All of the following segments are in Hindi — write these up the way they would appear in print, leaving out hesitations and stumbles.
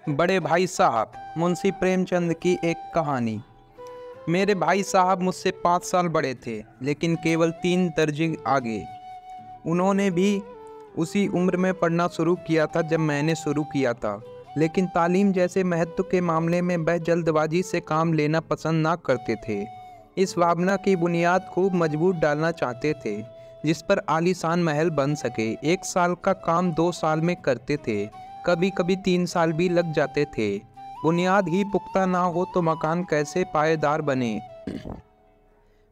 बड़े भाई साहब मुंशी प्रेमचंद की एक कहानी। मेरे भाई साहब मुझसे 5 साल बड़े थे, लेकिन केवल 3 दर्जे आगे। उन्होंने भी उसी उम्र में पढ़ना शुरू किया था जब मैंने शुरू किया था, लेकिन तालीम जैसे महत्व के मामले में वह जल्दबाजी से काम लेना पसंद ना करते थे। इस भावना की बुनियाद खूब मजबूत डालना चाहते थे, जिस पर आलीशान महल बन सके। 1 साल का काम 2 साल में करते थे, कभी कभी 3 साल भी लग जाते थे। बुनियाद ही पुख्ता ना हो तो मकान कैसे पायेदार बने।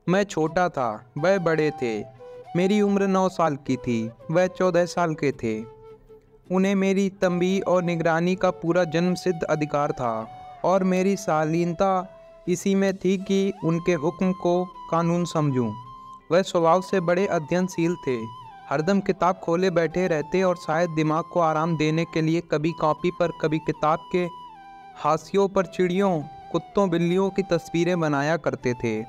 मैं छोटा था, वह बड़े थे। मेरी उम्र 9 साल की थी, वह 14 साल के थे। उन्हें मेरी तंबीह और निगरानी का पूरा जन्मसिद्ध अधिकार था, और मेरी शालीनता इसी में थी कि उनके हुक्म को कानून समझूं। वह स्वभाव से बड़े अध्ययनशील थे, हरदम किताब खोले बैठे रहते और शायद दिमाग को आराम देने के लिए कभी कॉपी पर कभी किताब के हाशियों पर चिड़ियों, कुत्तों, बिल्लियों की तस्वीरें बनाया करते थे।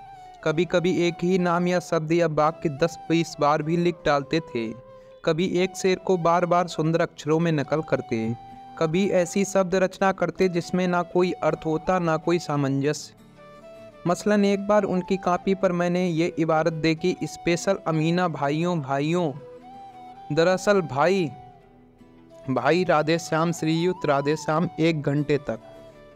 कभी कभी एक ही नाम या शब्द या वाक्य 10-20 बार भी लिख डालते थे। कभी एक शेर को बार बार सुंदर अक्षरों में नकल करते, कभी ऐसी शब्द रचना करते जिसमें ना कोई अर्थ होता ना कोई सामंजस्य। मसलन एक बार उनकी कॉपी पर मैंने ये इबारत देखी, स्पेशल अमीना भाइयों भाइयों। दरअसल भाई भाई राधे श्याम, श्रीयुत राधे श्याम 1 घंटे तक।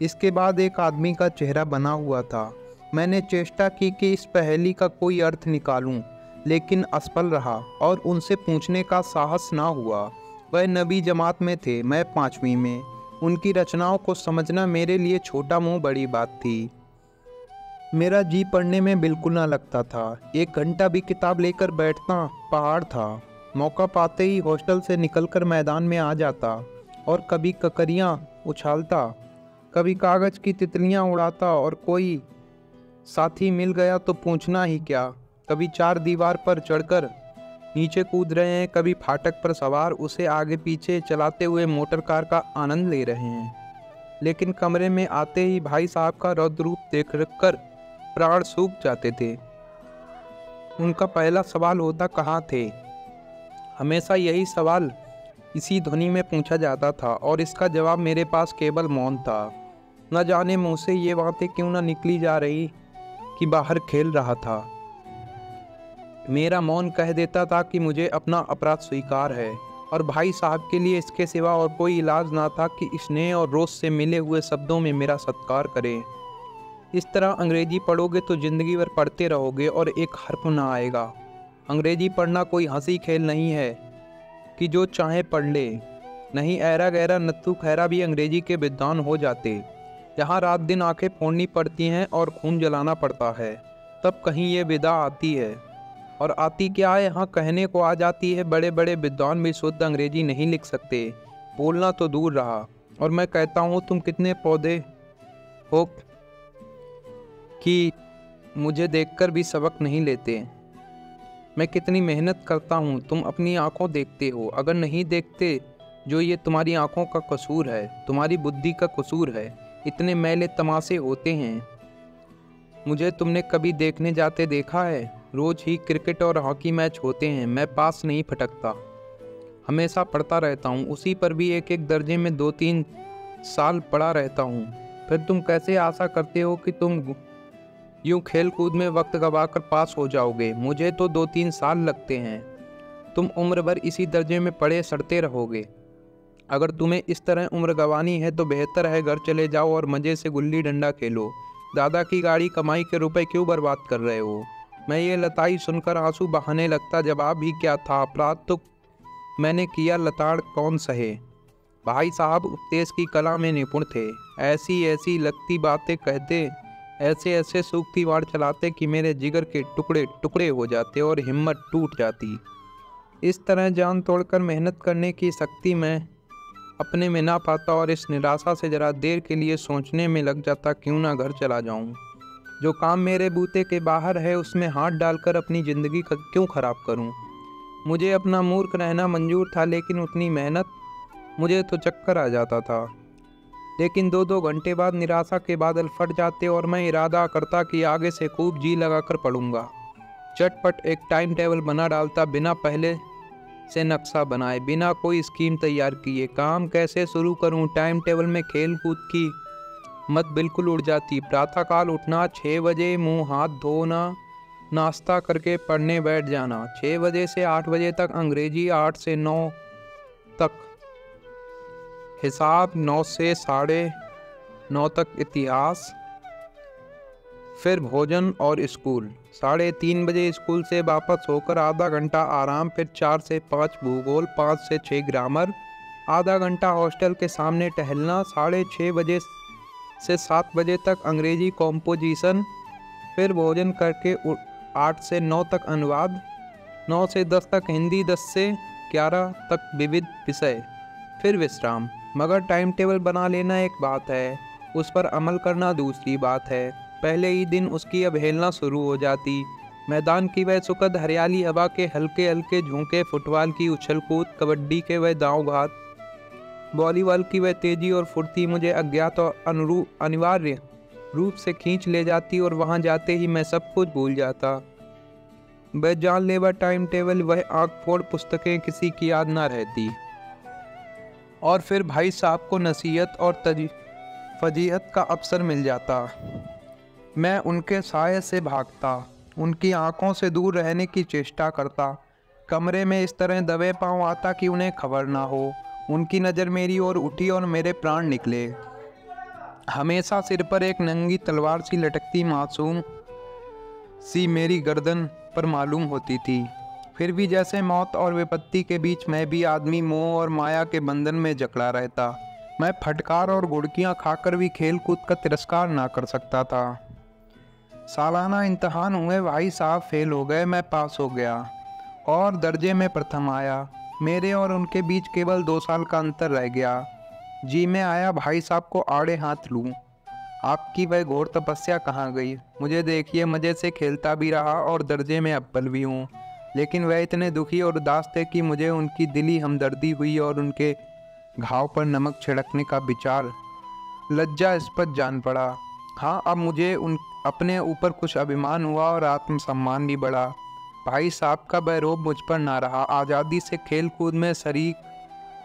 इसके बाद एक आदमी का चेहरा बना हुआ था। मैंने चेष्टा की कि इस पहेली का कोई अर्थ निकालूं, लेकिन असफल रहा और उनसे पूछने का साहस ना हुआ। वह नबी जमात में थे, मैं 5वीं में। उनकी रचनाओं को समझना मेरे लिए छोटा मुँह बड़ी बात थी। मेरा जी पढ़ने में बिल्कुल ना लगता था। 1 घंटा भी किताब लेकर बैठना पहाड़ था। मौका पाते ही हॉस्टल से निकलकर मैदान में आ जाता और कभी ककरियाँ उछालता, कभी कागज़ की तितलियाँ उड़ाता, और कोई साथी मिल गया तो पूछना ही क्या। कभी 4 दीवार पर चढ़कर नीचे कूद रहे हैं, कभी फाटक पर सवार उसे आगे पीछे चलाते हुए मोटर कार का आनंद ले रहे हैं। लेकिन कमरे में आते ही भाई साहब का रौद्र रूप देख कर प्राण सूख जाते थे। उनका पहला सवाल होता, कहाँ थे। हमेशा यही सवाल इसी ध्वनि में पूछा जाता था, और इसका जवाब मेरे पास केवल मौन था। न जाने मुँह से ये बातें क्यों न निकली जा रही कि बाहर खेल रहा था। मेरा मौन कह देता था कि मुझे अपना अपराध स्वीकार है, और भाई साहब के लिए इसके सिवा और कोई इलाज ना था कि स्नेह और रोष से मिले हुए शब्दों में मेरा सत्कार करें। इस तरह अंग्रेजी पढ़ोगे तो ज़िंदगी भर पढ़ते रहोगे और एक हर्फ ना आएगा। अंग्रेजी पढ़ना कोई हंसी खेल नहीं है कि जो चाहे पढ़ ले। नहीं, ऐरा गैरा नत्थू खैरा भी अंग्रेजी के विद्वान हो जाते। यहाँ रात दिन आंखें फोड़नी पड़ती हैं और खून जलाना पड़ता है, तब कहीं ये विदा आती है। और आती क्या है, यहाँ कहने को आ जाती है, बड़े बड़े विद्वान भी शुद्ध अंग्रेजी नहीं लिख सकते, बोलना तो दूर रहा। और मैं कहता हूँ, तुम कितने पौधे हो कि मुझे देखकर भी सबक नहीं लेते। मैं कितनी मेहनत करता हूँ, तुम अपनी आंखों देखते हो। अगर नहीं देखते, जो ये तुम्हारी आंखों का कसूर है, तुम्हारी बुद्धि का कसूर है। इतने मैले तमाशे होते हैं, मुझे तुमने कभी देखने जाते देखा है? रोज ही क्रिकेट और हॉकी मैच होते हैं, मैं पास नहीं फटकता, हमेशा पढ़ता रहता हूँ। उसी पर भी एक एक दर्जे में 2-3 साल पढ़ा रहता हूँ। फिर तुम कैसे आशा करते हो कि तुम यूँ खेल कूद में वक्त गवाकर पास हो जाओगे? मुझे तो 2-3 साल लगते हैं। तुम उम्र भर इसी दर्जे में पढ़े सड़ते रहोगे। अगर तुम्हें इस तरह उम्र गंवानी है तो बेहतर है घर चले जाओ और मज़े से गुल्ली डंडा खेलो। दादा की गाड़ी कमाई के रुपए क्यों बर्बाद कर रहे हो? मैं ये लताई सुनकर आंसू बहाने लगता। जवाब ही क्या था, अपराध तो मैंने किया, लताड़ कौन सहे। भाई साहब उपदेश की कला में निपुण थे। ऐसी ऐसी लगती बातें कहते, ऐसे ऐसे सूखती वार चलाते कि मेरे जिगर के टुकड़े टुकड़े हो जाते और हिम्मत टूट जाती। इस तरह जान तोड़कर मेहनत करने की शक्ति मैं अपने में ना पाता, और इस निराशा से जरा देर के लिए सोचने में लग जाता, क्यों ना घर चला जाऊं। जो काम मेरे बूते के बाहर है उसमें हाथ डालकर अपनी ज़िंदगी का क्यों ख़राब करूं। मुझे अपना मूर्ख रहना मंजूर था, लेकिन उतनी मेहनत, मुझे तो चक्कर आ जाता था। लेकिन 2-2 घंटे बाद निराशा के बादल फट जाते और मैं इरादा करता कि आगे से खूब जी लगाकर पढ़ूंगा। चटपट एक टाइम टेबल बना डालता, बिना पहले से नक्शा बनाए, बिना कोई स्कीम तैयार किए काम कैसे शुरू करूं। टाइम टेबल में खेल कूद की मत बिल्कुल उड़ जाती। प्रातःकाल उठना, 6 बजे मुंह हाथ धोना, नाश्ता करके पढ़ने बैठ जाना। 6 बजे से 8 बजे तक अंग्रेजी, 8 से 9 तक हिसाब, 9 से 9:30 तक इतिहास, फिर भोजन और स्कूल। 3:30 बजे स्कूल से वापस होकर आधा घंटा आराम, फिर 4 से 5 भूगोल, 5 से 6 ग्रामर, आधा घंटा हॉस्टल के सामने टहलना। 6:30 बजे से 7 बजे तक अंग्रेजी कॉम्पोजिशन, फिर भोजन करके 8 से 9 तक अनुवाद, 9 से 10 तक हिंदी, 10 से 11 तक विविध विषय, फिर विश्राम। मगर टाइम टेबल बना लेना एक बात है, उस पर अमल करना दूसरी बात है। पहले ही दिन उसकी अवहेलना शुरू हो जाती। मैदान की वह सुखद हरियाली, हवा के हल्के हल्के झोंके, फुटबॉल की उछल कूद, कबड्डी के वह दांव घात, वॉलीबॉल की वह तेजी और फुर्ती मुझे अज्ञात और अनिवार्य रूप से खींच ले जाती, और वहां जाते ही मैं सब कुछ भूल जाता। वह जानलेवा टाइम टेबल, वह आँख फोड़ पुस्तकें, किसी की याद ना रहती। और फिर भाई साहब को नसीहत और फजीहत का अवसर मिल जाता। मैं उनके साये से भागता, उनकी आंखों से दूर रहने की चेष्टा करता, कमरे में इस तरह दबे पांव आता कि उन्हें खबर ना हो। उनकी नज़र मेरी ओर उठी और मेरे प्राण निकले। हमेशा सिर पर एक नंगी तलवार सी लटकती मासूम सी मेरी गर्दन पर मालूम होती थी। फिर भी जैसे मौत और विपत्ति के बीच मैं भी आदमी मोह और माया के बंधन में जकड़ा रहता। मैं फटकार और गुड़कियां खाकर भी खेल कूद का तिरस्कार ना कर सकता था। सालाना इम्तहान हुए, भाई साहब फेल हो गए, मैं पास हो गया और दर्जे में प्रथम आया। मेरे और उनके बीच केवल 2 साल का अंतर रह गया। जी में आया भाई साहब को आड़े हाथ लूं। आपकी वह घोर तपस्या कहाँ गई? मुझे देखिए, मज़े से खेलता भी रहा और दर्जे में अव्वल भी हूँ, लेकिन वह इतने दुखी और उदास थे कि मुझे उनकी दिली हमदर्दी हुई और उनके घाव पर नमक छिड़कने का विचार लज्जास्पद जान पड़ा। हाँ, अब मुझे अपने ऊपर कुछ अभिमान हुआ और आत्मसम्मान भी बढ़ा। भाई साहब का वह रोब मुझ पर ना रहा। आज़ादी से खेल कूद में शरीक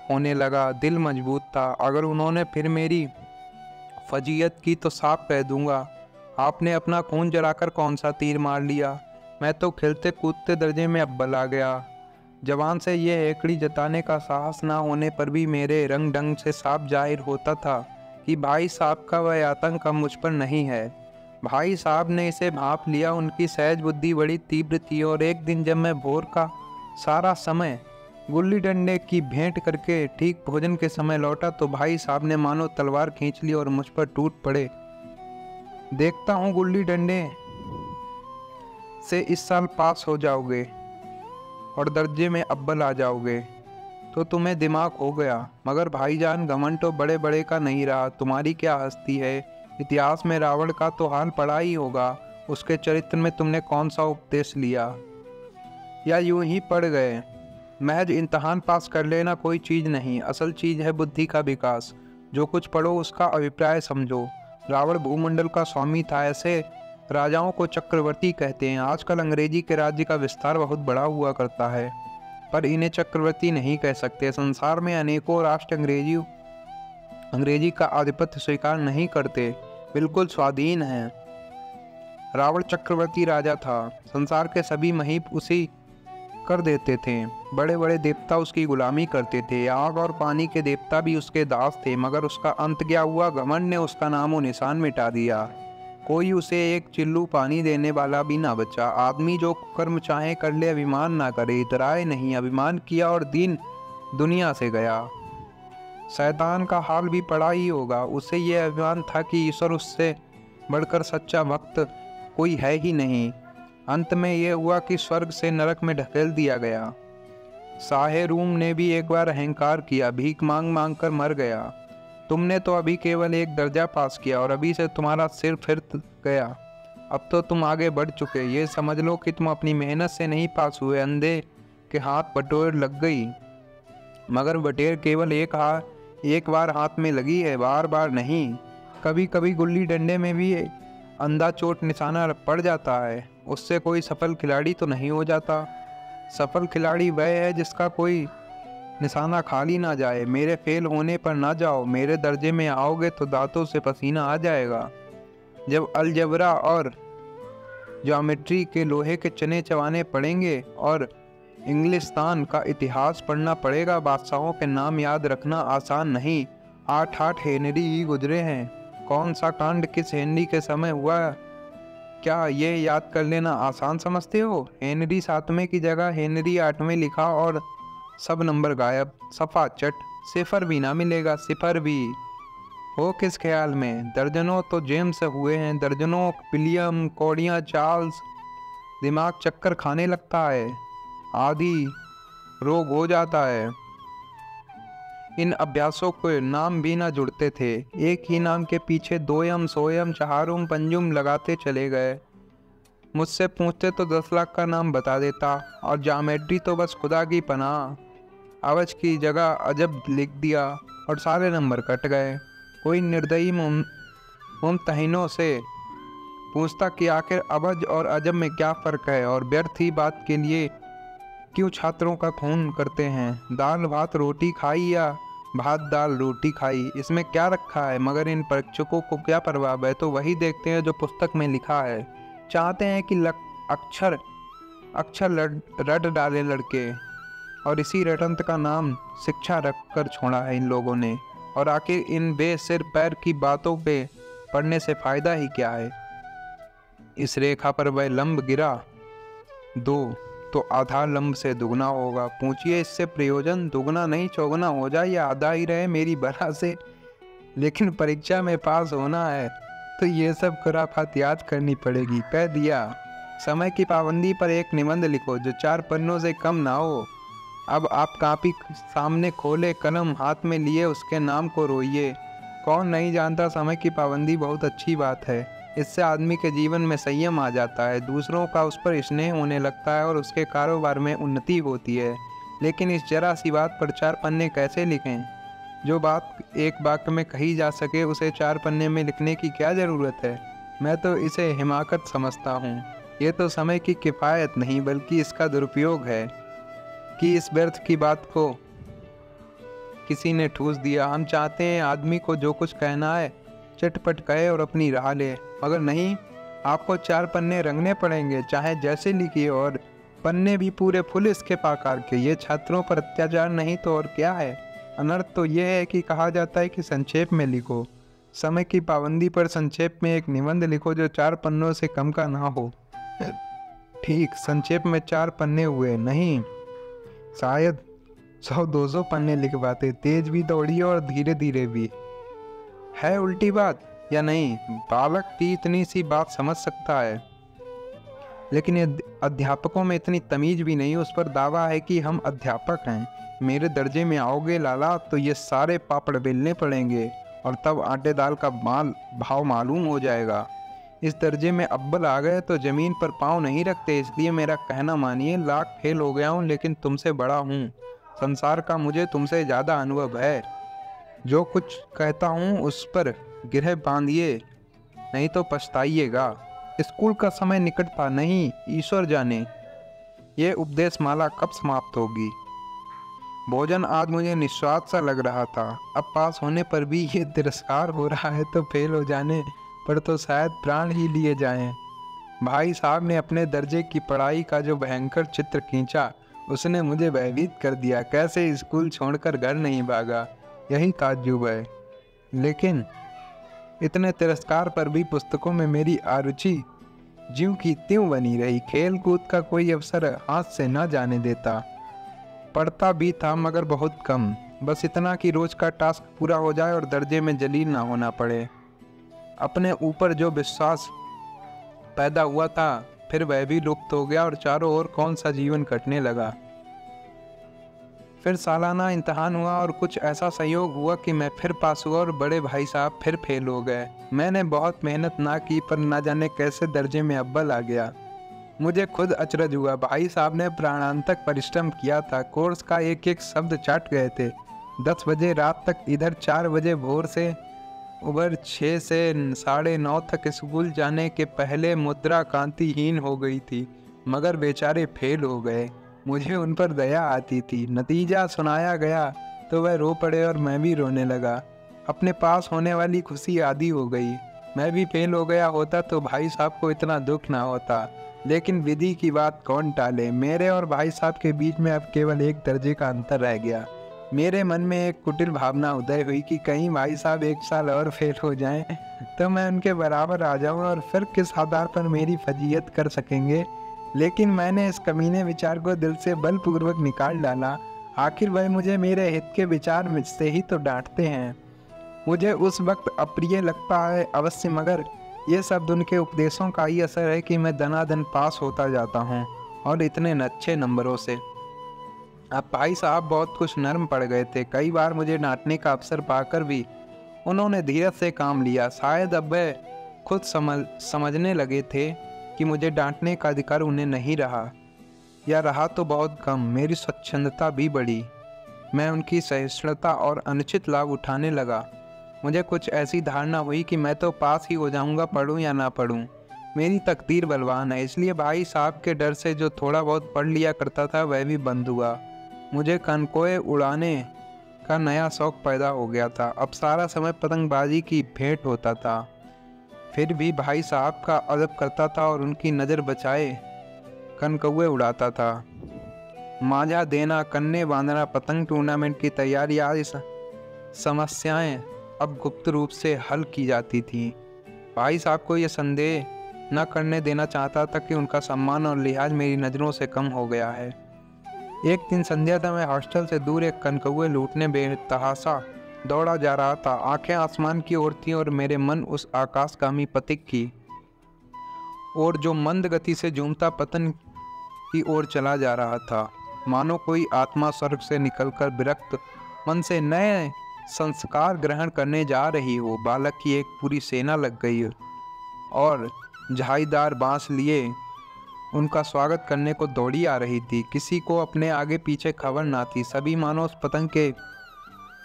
होने लगा। दिल मजबूत था। अगर उन्होंने फिर मेरी फजीयत की तो साफ कह दूंगा, आपने अपना खून जलाकर कौन सा तीर मार लिया। मैं तो खेलते कूदते दर्जे में अव्वल आ गया। जवान से ये हेकड़ी जताने का साहस ना होने पर भी मेरे रंग ढंग से साफ जाहिर होता था कि भाई साहब का वह आतंक अब मुझ पर नहीं है। भाई साहब ने इसे भांप लिया। उनकी सहज बुद्धि बड़ी तीव्र थी और एक दिन जब मैं भोर का सारा समय गुल्ली डंडे की भेंट करके ठीक भोजन के समय लौटा तो भाई साहब ने मानो तलवार खींच ली और मुझ पर टूट पड़े। देखता हूँ गुल्ली डंडे से इस साल पास हो जाओगे और दर्जे में अव्वल आ जाओगे तो तुम्हें दिमाग हो गया। मगर भाईजान, घमंड तो बड़े बड़े का नहीं रहा। तुम्हारी क्या हस्ती है। इतिहास में रावण का तो हाल पड़ा ही होगा। उसके चरित्र में तुमने कौन सा उपदेश लिया, या यूं ही पढ़ गए। महज इम्तहान पास कर लेना कोई चीज़ नहीं, असल चीज़ है बुद्धि का विकास। जो कुछ पढ़ो उसका अभिप्राय समझो। रावण भूमंडल का स्वामी था, ऐसे राजाओं को चक्रवर्ती कहते हैं। आजकल अंग्रेजी के राज्य का विस्तार बहुत बड़ा हुआ करता है, पर इन्हें चक्रवर्ती नहीं कह सकते। संसार में अनेकों राष्ट्र अंग्रेजी का आधिपत्य स्वीकार नहीं करते, बिल्कुल स्वाधीन हैं। रावण चक्रवर्ती राजा था। संसार के सभी महीप उसी कर देते थे। बड़े बड़े देवता उसकी गुलामी करते थे। आग और पानी के देवता भी उसके दास थे। मगर उसका अंत क्या हुआ? घमंड ने उसका नामो निशान मिटा दिया। कोई उसे एक चिल्लू पानी देने वाला भी ना बचा। आदमी जो कर्म चाहे कर ले, अभिमान ना करे, इतराए नहीं। अभिमान किया और दीन दुनिया से गया। शैतान का हाल भी पड़ा ही होगा। उसे यह अभिमान था कि ईश्वर उससे बढ़कर सच्चा भक्त कोई है ही नहीं। अंत में यह हुआ कि स्वर्ग से नरक में ढकेल दिया गया। शाहे रूम ने भी एक बार अहंकार किया, भीख मांग मांग कर मर गया। तुमने तो अभी केवल एक दर्जा पास किया और अभी से तुम्हारा सिर फिर गया। अब तो तुम आगे बढ़ चुके। ये समझ लो कि तुम अपनी मेहनत से नहीं पास हुए। अंधे के हाथ बटोर लग गई, मगर बटेर केवल एक बार हाथ में लगी है, बार बार नहीं। कभी कभी गुल्ली डंडे में भी अंधा चोट निशाना पड़ जाता है, उससे कोई सफल खिलाड़ी तो नहीं हो जाता। सफल खिलाड़ी वह है जिसका कोई निशाना खाली ना जाए। मेरे फेल होने पर ना जाओ, मेरे दर्जे में आओगे तो दांतों से पसीना आ जाएगा। जब अलजबरा और ज्योमेट्री के लोहे के चने चबाने पड़ेंगे और इंग्लिस्तान का इतिहास पढ़ना पड़ेगा। बादशाहों के नाम याद रखना आसान नहीं। 8 हेनरी ही गुजरे हैं। कौन सा कांड किस हेनरी के समय हुआ, क्या ये याद कर लेना आसान समझते हो? हेनरी 7वें की जगह हेनरी 8वें लिखा और सब नंबर गायब। सफ़ा चट, सिफर भी ना मिलेगा, सिफर भी हो किस ख्याल में? दर्जनों तो जेम्स हुए हैं, दर्जनों विलियम, कौड़ियाँ, चार्ल्स। दिमाग चक्कर खाने लगता है, आदि रोग हो जाता है। इन अभ्यासों के नाम भी ना जुड़ते थे। एक ही नाम के पीछे दोयम, सोयम, चहारुम, पंजुम लगाते चले गए। मुझसे पूछते तो 10 लाख का नाम बता देता, और ज्योमेट्री तो बस खुदा की पनाह। अवज की जगह अजब लिख दिया और सारे नंबर कट गए। कोई निर्दयी मुमतहिनों से पूछता कि आखिर अवज और अजब में क्या फ़र्क है, और व्यर्थ ही बात के लिए क्यों छात्रों का खून करते हैं। दाल भात रोटी खाई या भात दाल रोटी खाई, इसमें क्या रखा है? मगर इन परीक्षकों को क्या परवाह है, तो वही देखते हैं जो पुस्तक में लिखा है। चाहते हैं कि अक्षर अक्षर रट डाले लड़के, और इसी रटंत का नाम शिक्षा रख कर छोड़ा है इन लोगों ने। और आखिर इन बेसिर पैर की बातों पे पढ़ने से फ़ायदा ही क्या है? इस रेखा पर वह लंब गिरा 2 तो आधा लंब से दुगना होगा। पूछिए इससे प्रयोजन? दुगना नहीं चौगुना हो जाए या आधा ही रहे मेरी बला से, लेकिन परीक्षा में पास होना है तो ये सब खुराफात याद करनी पड़ेगी। कह दिया। समय की पाबंदी पर एक निबंध लिखो जो 4 पन्नों से कम ना हो। अब आप कापी सामने खोले, कलम हाथ में लिए उसके नाम को रोइए। कौन नहीं जानता समय की पाबंदी बहुत अच्छी बात है। इससे आदमी के जीवन में संयम आ जाता है, दूसरों का उस पर स्नेह होने लगता है और उसके कारोबार में उन्नति होती है। लेकिन इस जरा सी बात पर 4 पन्ने कैसे लिखें? जो बात एक वाक्य में कही जा सके उसे 4 पन्ने में लिखने की क्या ज़रूरत है? मैं तो इसे हिमाकत समझता हूँ। ये तो समय की किफ़ायत नहीं बल्कि इसका दुरुपयोग है कि इस व्यर्थ की बात को किसी ने ठूस दिया। हम चाहते हैं आदमी को जो कुछ कहना है चटपट कहे और अपनी राह ले, मगर नहीं, आपको 4 पन्ने रंगने पड़ेंगे, चाहे जैसे लिखिए, और पन्ने भी पूरे फुल इसके आकार के। ये छात्रों पर अत्याचार नहीं तो और क्या है? अनर्थ तो यह है कि कहा जाता है कि संक्षेप में लिखो। समय की पाबंदी पर संक्षेप में एक निबंध लिखो जो 4 पन्नों से कम का ना हो। ठीक, संक्षेप में 4 पन्ने हुए नहीं, शायद 100-200 पन्ने लिखवाते। तेज भी दौड़िए और धीरे धीरे भी। है उल्टी बात या नहीं? बालक भी इतनी सी बात समझ सकता है, लेकिन ये अध्यापकों में इतनी तमीज भी नहीं। उस पर दावा है कि हम अध्यापक हैं। मेरे दर्जे में आओगे लाला तो ये सारे पापड़ बेलने पड़ेंगे, और तब आटे दाल का भाव मालूम हो जाएगा। इस दर्जे में अव्वल आ गए तो ज़मीन पर पाँव नहीं रखते। इसलिए मेरा कहना मानिए, लाख फेल हो गया हूँ लेकिन तुमसे बड़ा हूँ। संसार का मुझे तुमसे ज़्यादा अनुभव है। जो कुछ कहता हूँ उस पर गिरह बांधिए, नहीं तो पछताइएगा। स्कूल का समय निकट था, नहीं ईश्वर जाने ये उपदेश माला कब समाप्त होगी। भोजन आज मुझे निस्वाद सा लग रहा था। अब पास होने पर भी ये तिरस्कार हो रहा है तो फेल हो जाने पर तो शायद प्राण ही लिए जाएं। भाई साहब ने अपने दर्जे की पढ़ाई का जो भयंकर चित्र खींचा उसने मुझे भयभीत कर दिया। कैसे स्कूल छोड़कर घर नहीं भागा, यही ताज्जुब है। लेकिन इतने तिरस्कार पर भी पुस्तकों में मेरी आरुचि ज्यों की त्यों बनी रही। खेल कूद का कोई अवसर हाथ से न जाने देता। पढ़ता भी था मगर बहुत कम, बस इतना कि रोज का टास्क पूरा हो जाए और दर्जे में जलील ना होना पड़े। अपने ऊपर जो विश्वास पैदा हुआ था फिर वह भी लुप्त हो गया और चारों ओर कौन सा जीवन कटने लगा। फिर सालाना इम्तहान हुआ और कुछ ऐसा संयोग हुआ कि मैं फिर पास हुआ और बड़े भाई साहब फिर फेल हो गए। मैंने बहुत मेहनत ना की पर ना जाने कैसे दर्जे में अव्वल आ गया। मुझे खुद अचरज हुआ। भाई साहब ने प्राणांतक परिश्रम किया था, कोर्स का एक एक शब्द चाट गए थे। 10 बजे रात तक इधर, 4 बजे भोर से उबर 6 से 9:30 तक स्कूल जाने के पहले मुद्रा कांतिहीन हो गई थी, मगर बेचारे फेल हो गए। मुझे उन पर दया आती थी। नतीजा सुनाया गया तो वह रो पड़े और मैं भी रोने लगा। अपने पास होने वाली खुशी आधी हो गई। मैं भी फेल हो गया होता तो भाई साहब को इतना दुख ना होता, लेकिन विधि की बात कौन टाले। मेरे और भाई साहब के बीच में अब केवल एक दर्जे का अंतर रह गया। मेरे मन में एक कुटिल भावना उदय हुई कि कहीं भाई साहब एक साल और फेल हो जाएं तो मैं उनके बराबर आ जाऊं और फिर किस आधार पर मेरी फजीयत कर सकेंगे। लेकिन मैंने इस कमीने विचार को दिल से बलपूर्वक निकाल डाला। आखिर वह मुझे मेरे हित के विचार मुझसे ही तो डांटते हैं। मुझे उस वक्त अप्रिय लगता है अवश्य, मगर ये सब उनके उपदेशों का ही असर है कि मैं दनादन पास होता जाता हूँ, और इतने अच्छे नंबरों से। अब भाई साहब बहुत कुछ नर्म पड़ गए थे। कई बार मुझे डांटने का अवसर पाकर भी उन्होंने धीरज से काम लिया। शायद अब वह खुद समझने लगे थे कि मुझे डांटने का अधिकार उन्हें नहीं रहा, या रहा तो बहुत कम। मेरी स्वच्छंदता भी बढ़ी। मैं उनकी सहिष्णुता और अनुचित लाभ उठाने लगा। मुझे कुछ ऐसी धारणा हुई कि मैं तो पास ही हो जाऊंगा, पढ़ूं या ना पढ़ूं। मेरी तकदीर बलवान है। इसलिए भाई साहब के डर से जो थोड़ा बहुत पढ़ लिया करता था वह भी बंद हुआ। मुझे कनकोए उड़ाने का नया शौक पैदा हो गया था। अब सारा समय पतंगबाजी की भेंट होता था। फिर भी भाई साहब का अदब करता था और उनकी नज़र बचाए कनकौए उड़ाता था। मांझा देना, कन्ने बांधना, पतंग टूर्नामेंट की तैयारी आदि समस्याएं अब गुप्त रूप से हल की जाती थीं। भाई साहब को यह संदेह न करने देना चाहता था कि उनका सम्मान और लिहाज मेरी नज़रों से कम हो गया है। एक दिन संध्या था। मैं हॉस्टल से दूर एक कनकौए लूटने बेतहाशा दौड़ा जा रहा था। आंखें आसमान की ओर थीं और मेरे मन उस आकाशगामी पथिक की और जो मंद गति से झूमता पतन की ओर चला जा रहा था। मानो कोई आत्मा स्वर्ग से निकलकर विरक्त मन से नए संस्कार ग्रहण करने जा रही हो। बालक की एक पूरी सेना लग गई और झाईदार बांस लिए उनका स्वागत करने को दौड़ी आ रही थी। किसी को अपने आगे पीछे खबर ना थी। सभी मानो उस पतंग के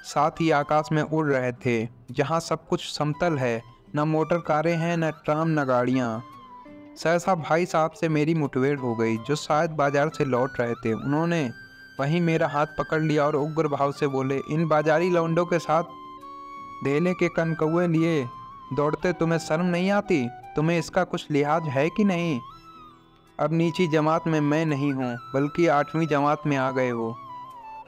साथ ही आकाश में उड़ रहे थे, जहाँ सब कुछ समतल है। न मोटर कारें हैं, न ट्राम, न गाड़ियाँ। सहसा भाई साहब से मेरी मुठभेड़ हो गई, जो शायद बाजार से लौट रहे थे। उन्होंने वहीं मेरा हाथ पकड़ लिया और उग्र भाव से बोले, इन बाजारी लौंडों के साथ धेले के कनकौए लिए दौड़ते तुम्हें शर्म नहीं आती? तुम्हें इसका कुछ लिहाज है कि नहीं? अब नीची जमात में मैं नहीं हूँ, बल्कि 8वीं जमात में आ गए हो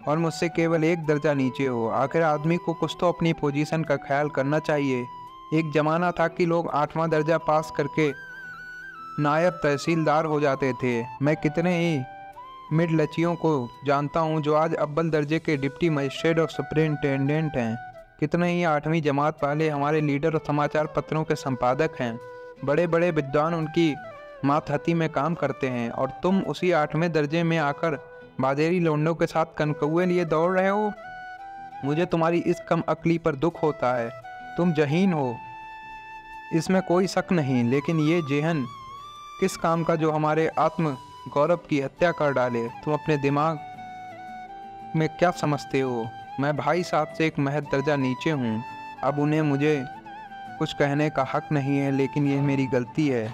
और मुझसे केवल एक दर्जा नीचे हो। आखिर आदमी को कुछ तो अपनी पोजीशन का ख्याल करना चाहिए। एक ज़माना था कि लोग 8वां दर्जा पास करके नायब तहसीलदार हो जाते थे। मैं कितने ही मिडलचियों को जानता हूँ जो आज अव्वल दर्जे के डिप्टी मजिस्ट्रेट और सुपरिंटेंडेंट हैं। कितने ही 8वीं जमात वाले हमारे लीडर और समाचार पत्रों के संपादक हैं। बड़े बड़े विद्वान उनकी मातहती में काम करते हैं, और तुम उसी 8वें दर्जे में आकर बाजेरी लौंडों के साथ कनकौए लिए दौड़ रहे हो। मुझे तुम्हारी इस कम अक्ली पर दुख होता है। तुम जहीन हो, इसमें कोई शक नहीं, लेकिन ये जेहन किस काम का जो हमारे आत्म गौरव की हत्या कर डाले। तुम अपने दिमाग में क्या समझते हो? मैं भाई साहब से एक महज दर्जा नीचे हूँ। अब उन्हें मुझे कुछ कहने का हक नहीं है, लेकिन यह मेरी गलती है।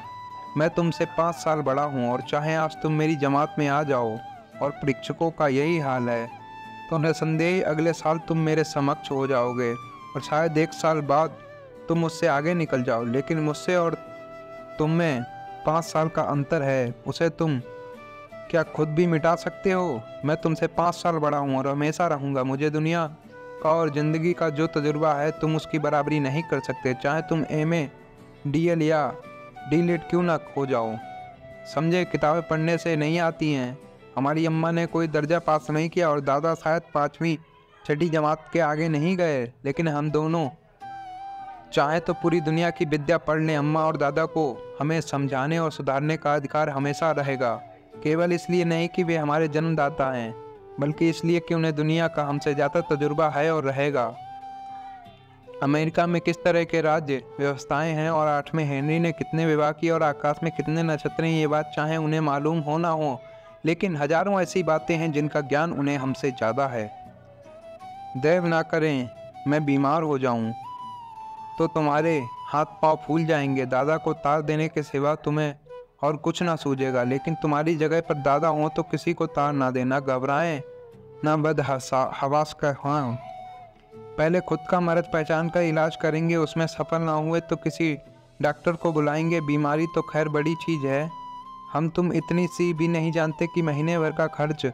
मैं तुमसे 5 साल बड़ा हूँ, और चाहे आज तुम मेरी जमात में आ जाओ, और परीक्षकों का यही हाल है, तो निसंदेह अगले साल तुम मेरे समक्ष हो जाओगे, और शायद 1 साल बाद तुम मुझसे आगे निकल जाओ। लेकिन मुझसे और तुम में 5 साल का अंतर है, उसे तुम क्या खुद भी मिटा सकते हो? मैं तुमसे 5 साल बड़ा हूँ और हमेशा रहूँगा। मुझे दुनिया का और ज़िंदगी का जो तजुर्बा है, तुम उसकी बराबरी नहीं कर सकते, चाहे तुम MA, DL या DLED क्यों ना हो जाओ। समझे, किताबें पढ़ने से नहीं आती हैं। हमारी अम्मा ने कोई दर्जा पास नहीं किया और दादा शायद 5वीं 6ठी जमात के आगे नहीं गए, लेकिन हम दोनों चाहे तो पूरी दुनिया की विद्या पढ़ लें। अम्मा और दादा को हमें समझाने और सुधारने का अधिकार हमेशा रहेगा, केवल इसलिए नहीं कि वे हमारे जन्मदाता हैं, बल्कि इसलिए कि उन्हें दुनिया का हमसे ज़्यादा तजुर्बा है और रहेगा। अमेरिका में किस तरह के राज्य व्यवस्थाएं हैं और 8वें हेनरी ने कितने विवाह किए और आकाश में कितने नक्षत्र हैं, ये बात चाहे उन्हें मालूम हो ना हो, लेकिन हजारों ऐसी बातें हैं जिनका ज्ञान उन्हें हमसे ज़्यादा है। दैव ना करें मैं बीमार हो जाऊं तो तुम्हारे हाथ पांव फूल जाएंगे। दादा को तार देने के सिवा तुम्हें और कुछ ना सूझेगा, लेकिन तुम्हारी जगह पर दादा हो तो किसी को तार ना देना, घबराएं ना हवास का। हाँ, पहले खुद का मर्ज पहचान कर इलाज करेंगे, उसमें सफल ना हुए तो किसी डॉक्टर को बुलाएंगे। बीमारी तो खैर बड़ी चीज़ है, हम तुम इतनी सी भी नहीं जानते कि महीने भर का खर्च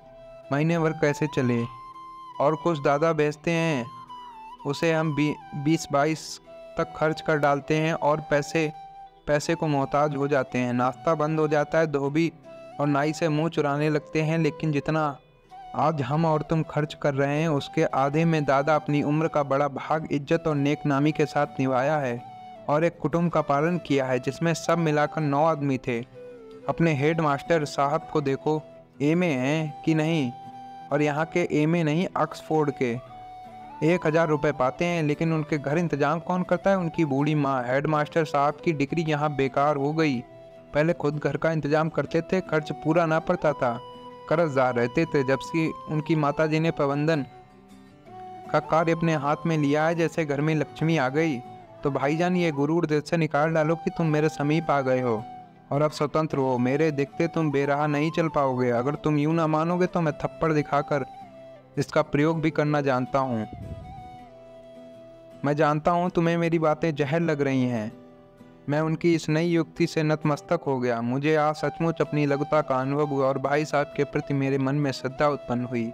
महीने भर कैसे चले। और कुछ दादा बेचते हैं, उसे हम 20-22 तक खर्च कर डालते हैं और पैसे को मोहताज हो जाते हैं। नाश्ता बंद हो जाता है, धोबी और नाई से मुंह चुराने लगते हैं। लेकिन जितना आज हम और तुम खर्च कर रहे हैं उसके आधे में दादा अपनी उम्र का बड़ा भाग इज्जत और नेक नामी के साथ निभाया है और एक कुटुंब का पालन किया है जिसमें सब मिलाकर 9 आदमी थे। अपने हेड मास्टर साहब को देखो, एमए हैं कि नहीं, और यहाँ के एमए नहीं, ऑक्सफोर्ड के 1000 रुपये पाते हैं, लेकिन उनके घर इंतजाम कौन करता है? उनकी बूढ़ी माँ। हेड मास्टर साहब की डिग्री यहाँ बेकार हो गई। पहले खुद घर का इंतजाम करते थे, खर्च पूरा ना पड़ता था, कर्जदार रहते थे। जब से उनकी माताजी ने प्रबंधन का कार्य अपने हाथ में लिया है, जैसे घर में लक्ष्मी आ गई। तो भाईजान, ये गुरूर दिल से निकाल डालो कि तुम मेरे समीप आ गए हो और अब स्वतंत्र हो। मेरे देखते तुम बेराह नहीं चल पाओगे। अगर तुम यूं ना मानोगे तो मैं थप्पड़ दिखाकर इसका प्रयोग भी करना जानता हूँ। मैं जानता हूँ तुम्हें मेरी बातें जहर लग रही हैं। मैं उनकी इस नई युक्ति से नतमस्तक हो गया। मुझे आज सचमुच अपनी लघुता का अनुभव हुआ और भाई साहब के प्रति मेरे मन में श्रद्धा उत्पन्न हुई।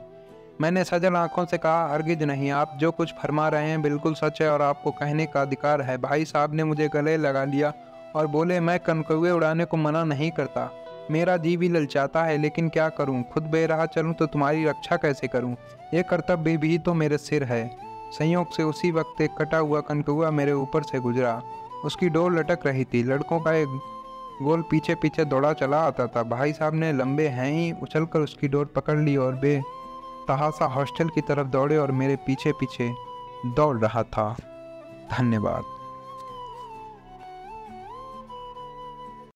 मैंने सजल आंखों से कहा, हरगिज नहीं, आप जो कुछ फरमा रहे हैं बिल्कुल सच है और आपको कहने का अधिकार है। भाई साहब ने मुझे गले लगा लिया और बोले, मैं कनकौए उड़ाने को मना नहीं करता, मेरा जी भी ललचाता है, लेकिन क्या करूं? खुद बेराह चलूं तो तुम्हारी रक्षा कैसे करूं? ये कर्तव्य भी तो मेरे सिर है। संयोग से उसी वक्त एक कटा हुआ कनकौआ मेरे ऊपर से गुजरा। उसकी डोर लटक रही थी। लड़कों का एक गोल पीछे पीछे दौड़ा चला आता था। भाई साहब ने लंबे हैं ही उछलकर उसकी डोर पकड़ ली और बेतहासा हॉस्टल की तरफ दौड़े और मेरे पीछे पीछे दौड़ रहा था। धन्यवाद।